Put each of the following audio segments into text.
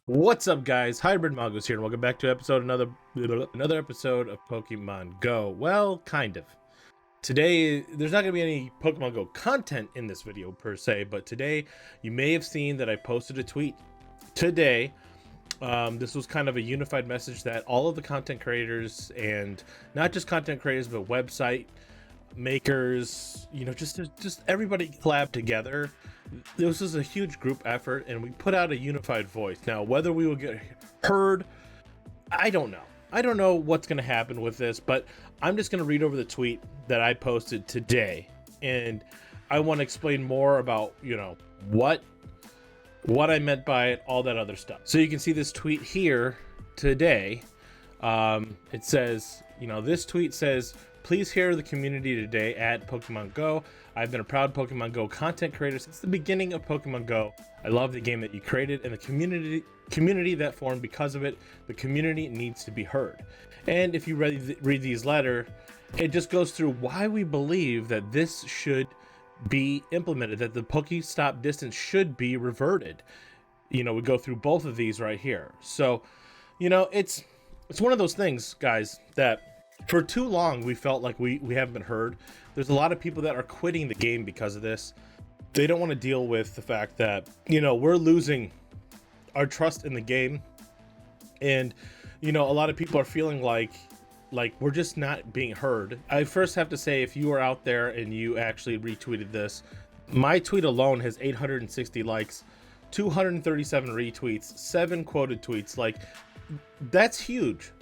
What's up, guys? Hybrid Mongoose here, and welcome back to another episode of Pokemon Go. Well, kind of. Today, there's not going to be any Pokemon Go content in this video per se, but today you may have seen that I posted a tweet today. This was kind of a unified message that all of the content creators, and not just content creators, but website makers, just everybody collab together. This is a huge group effort, and we put out a unified voice. Now, whether we will get heard, I don't know. I don't know what's going to happen with this, but I'm just going to read over the tweet that I posted today, and I want to explain more about, what I meant by it, all that other stuff. So you can see this tweet here today. It says, this tweet says, "Please hear the community today at Pokemon Go. I've been a proud Pokemon Go content creator since the beginning of Pokemon Go. I love the game that you created and the community that formed because of it. The community needs to be heard." And if you read these letters, it just goes through why we believe that this should be implemented, that the Pokestop distance should be reverted. We go through both of these right here. So, it's one of those things, guys, that for too long we felt like we haven't been heard. There's a lot of people that are quitting the game because of this. They don't want to deal with the fact that we're losing our trust in the game, and a lot of people are feeling like we're just not being heard. I first have to say, if you are out there and you actually retweeted this, my tweet alone has 860 likes, 237 retweets, 7 quoted tweets. Like, that's huge.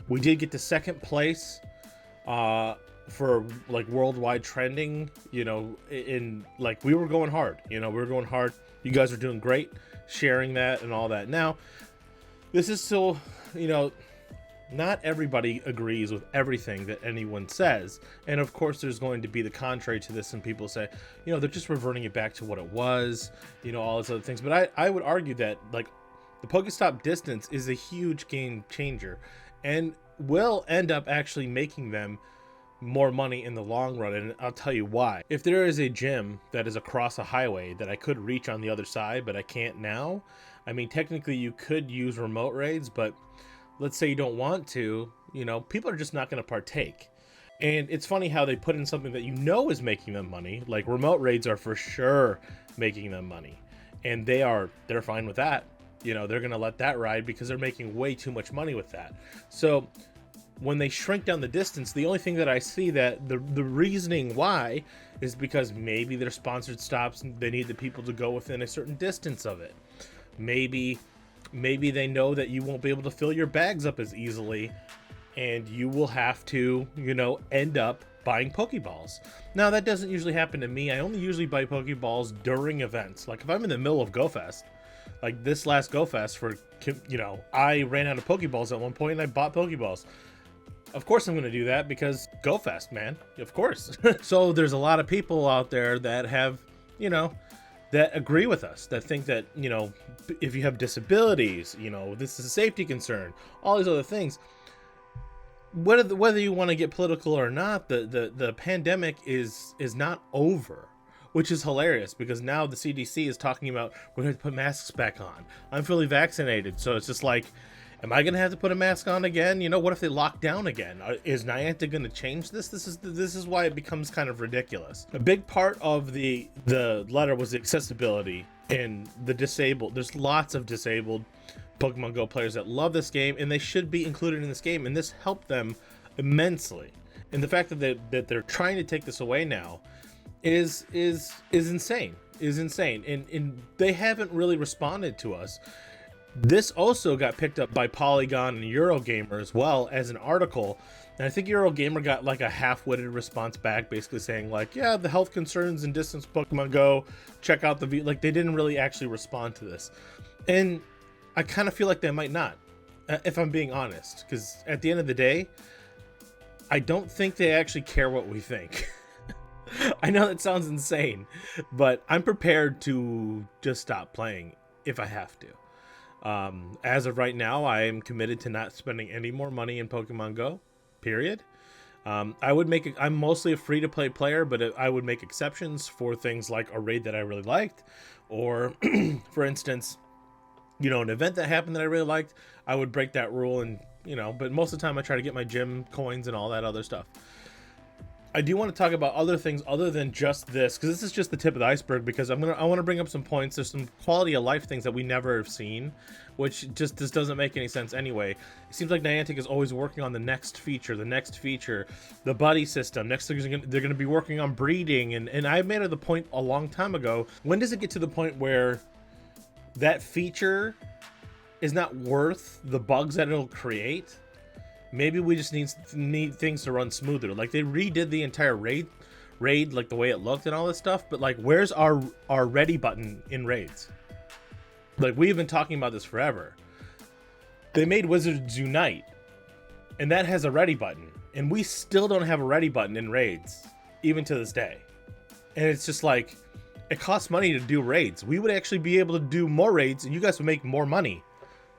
We did get to second place for like worldwide trending, in like we were going hard. You guys are doing great sharing that and all that. Now, this is still, not everybody agrees with everything that anyone says, and of course there's going to be the contrary to this, and people say, they're just reverting it back to what it was, all those other things. But I would argue that, like, the Pokestop distance is a huge game changer and will end up actually making them more money in the long run, and I'll tell you why. If there is a gym that is across a highway that I could reach on the other side, but I can't now, I mean, technically you could use remote raids, but let's say you don't want to, people are just not going to partake. And it's funny how they put in something that is making them money. Like, remote raids are for sure making them money, and they're fine with that. They're going to let that ride because they're making way too much money with that. So when they shrink down the distance, the only thing that I see that the reasoning why is because maybe they're sponsored stops and they need the people to go within a certain distance of it. Maybe they know that you won't be able to fill your bags up as easily, and you will have to, end up buying Pokeballs. Now, that doesn't usually happen to me. I only usually buy Pokeballs during events. Like, if I'm in the middle of GoFest, like this last GoFest I ran out of Pokeballs at one point and I bought Pokeballs. Of course I'm going to do that because GoFest, man. Of course. So there's a lot of people out there that have, that agree with us, that think that, if you have disabilities, this is a safety concern, all these other things. Whether you want to get political or not, the pandemic is not over, which is hilarious because now the CDC is talking about we're going to put masks back on. I'm fully vaccinated, so it's just like, am I going to have to put a mask on again? What if they lock down again? Is Niantic going to change this? This is why it becomes kind of ridiculous. A big part of the letter was the accessibility and the disabled. There's lots of disabled Pokemon Go players that love this game, and they should be included in this game, and this helped them immensely. And the fact that they're trying to take this away now is insane. And they haven't really responded to us. This also got picked up by Polygon and Eurogamer as well as an article, and I think Eurogamer got like a half-witted response back, basically saying like, yeah, the health concerns and distance Pokemon Go, check out the like, they didn't really actually respond to this, and I kind of feel like they might not, if I'm being honest, because at the end of the day, I don't think they actually care what we think. I know that sounds insane, but I'm prepared to just stop playing if I have to. As of right now, I am committed to not spending any more money in Pokemon Go, period. I'm mostly a free-to-play player, but I would make exceptions for things like a raid that I really liked, or for instance, you know, an event that happened that I really liked, I would break that rule. And, you know, but most of the time I try to get my gym coins and all that other stuff. I do want to talk about other things other than just this, because this is just the tip of the iceberg, because I want to bring up some points. There's some quality of life things that we never have seen, which just doesn't make any sense anyway. It seems like Niantic is always working on the next feature, the buddy system. Next thing they're going to be working on breeding, and I made it the point a long time ago. When does it get to the point where that feature is not worth the bugs that it'll create? Maybe we just need things to run smoother. Like, they redid the entire raid, like the way it looked and all this stuff. But like, where's our ready button in raids? Like, we've been talking about this forever. They made Wizards Unite, and that has a ready button, and we still don't have a ready button in raids, even to this day. And it's just like, it costs money to do raids. We would actually be able to do more raids, and you guys would make more money.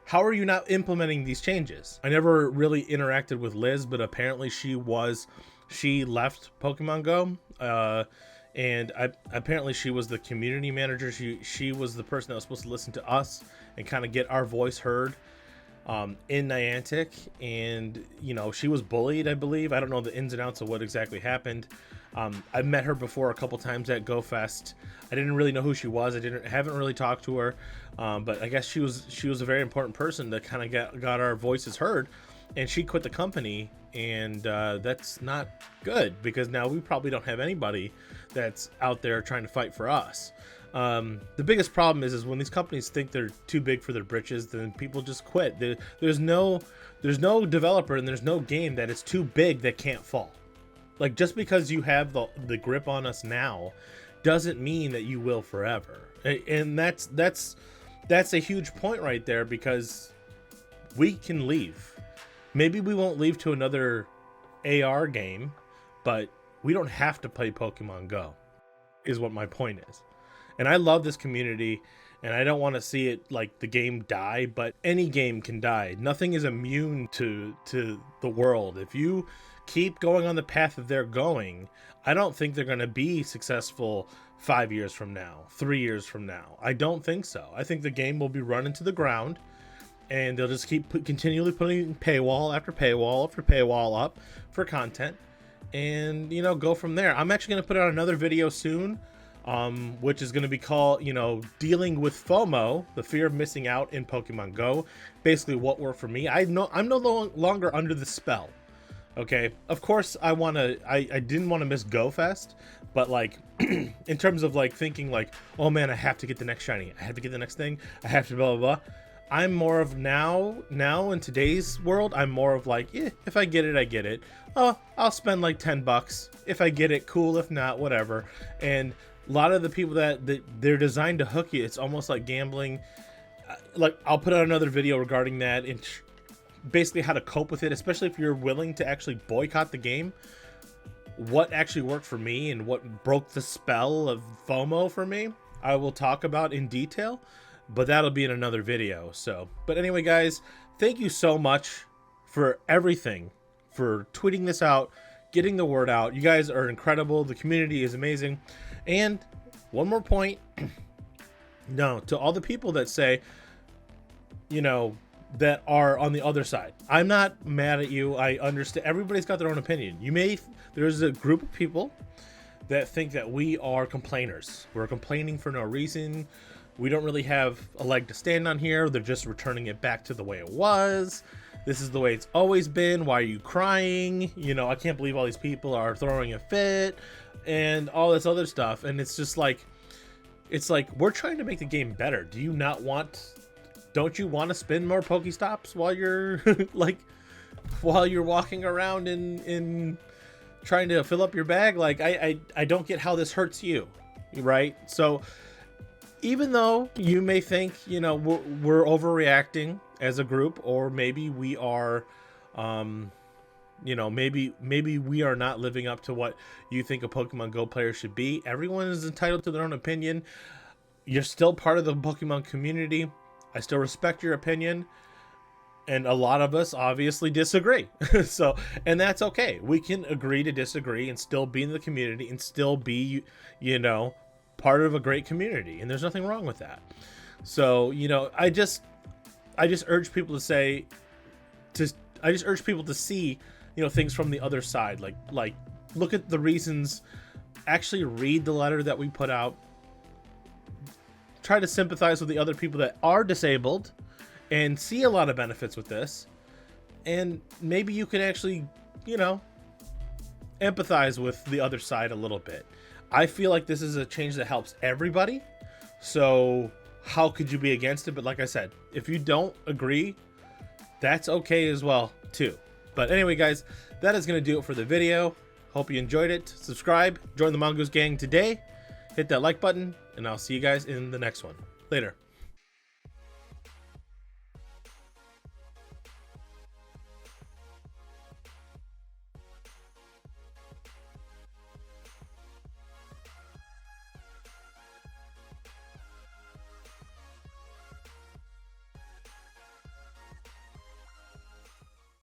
How are you not implementing these changes? I never really interacted with Liz, but apparently she left Pokemon Go, and apparently she was the community manager. She was the person that was supposed to listen to us and kind of get our voice heard in Niantic. And, you know, she was bullied, I believe. I don't know the ins and outs of what exactly happened. I've met her before a couple times at GoFest. I didn't really know who she was. Haven't really talked to her, but I guess she was a very important person that kind of got our voices heard, and she quit the company, and that's not good, because now we probably don't have anybody that's out there trying to fight for us. The biggest problem is when these companies think they're too big for their britches, then people just quit. There's no developer and there's no game that is too big that can't fall. Like, just because you have the grip on us now doesn't mean that you will forever. And that's a huge point right there, because we can leave. Maybe we won't leave to another AR game, but we don't have to play Pokemon Go, is what my point is. And I love this community, and I don't want to see it, like, the game die, but any game can die. Nothing is immune to the world. If you keep going on the path that they're going, I don't think they're going to be successful 5 years from now, 3 years from now. I don't think so. I think the game will be run into the ground, and they'll just keep continually putting paywall after paywall after paywall up for content, and, you know, go from there. I'm actually going to put out another video soon, which is going to be called, you know, dealing with FOMO, the fear of missing out in Pokemon Go. Basically what worked for me. I'm no longer under the spell. Okay, of course I didn't want to miss GoFest, but like in terms of like thinking like, oh man, I have to get the next shiny, I have to get the next thing, I have to blah blah blah. I'm more of now in today's world, I'm more of like, yeah, if I get it, I get it. Oh, I'll spend like $10. If I get it, cool. If not, whatever. And a lot of the people that they're designed to hook you, it's almost like gambling. Like, I'll put out another video regarding that and basically how to cope with it, especially if you're willing to actually boycott the game. What actually worked for me and what broke the spell of FOMO for me, I will talk about in detail, but that'll be in another video. So, but anyway, guys, thank you so much for everything, for tweeting this out, getting the word out. You guys are incredible. The community is amazing. And one more point, no, to all the people that say, you know, that are on the other side, I'm not mad at you. I understand everybody's got their own opinion. There's a group of people that think that we are complainers. We're complaining for no reason. We don't really have a leg to stand on here. They're just returning it back to the way it was. This is the way it's always been. Why are you crying? You know, I can't believe all these people are throwing a fit and all this other stuff. And it's just like, it's like, we're trying to make the game better. Don't you want to spin more Pokestops while you're like, while you're walking around in trying to fill up your bag? Like, I don't get how this hurts you, right? So even though you may think, you know, we're overreacting as a group, or maybe we are, you know, maybe we are not living up to what you think a Pokemon Go player should be. Everyone is entitled to their own opinion. You're still part of the Pokemon community. I still respect your opinion, and a lot of us obviously disagree. So, and that's okay. We can agree to disagree and still be in the community and still be, you know, part of a great community, and there's nothing wrong with that. So, you know, I just urge people to say, I just urge people to see, you know, things from the other side. Like look at the reasons, actually read the letter that we put out, try to sympathize with the other people that are disabled and see a lot of benefits with this. And maybe you can actually, you know, empathize with the other side a little bit. I feel like this is a change that helps everybody. So how could you be against it? But like I said, if you don't agree, that's okay as well too. But anyway, guys, that is going to do it for the video. Hope you enjoyed it. Subscribe, join the Mongoose gang today, hit that like button, and I'll see you guys in the next one. Later.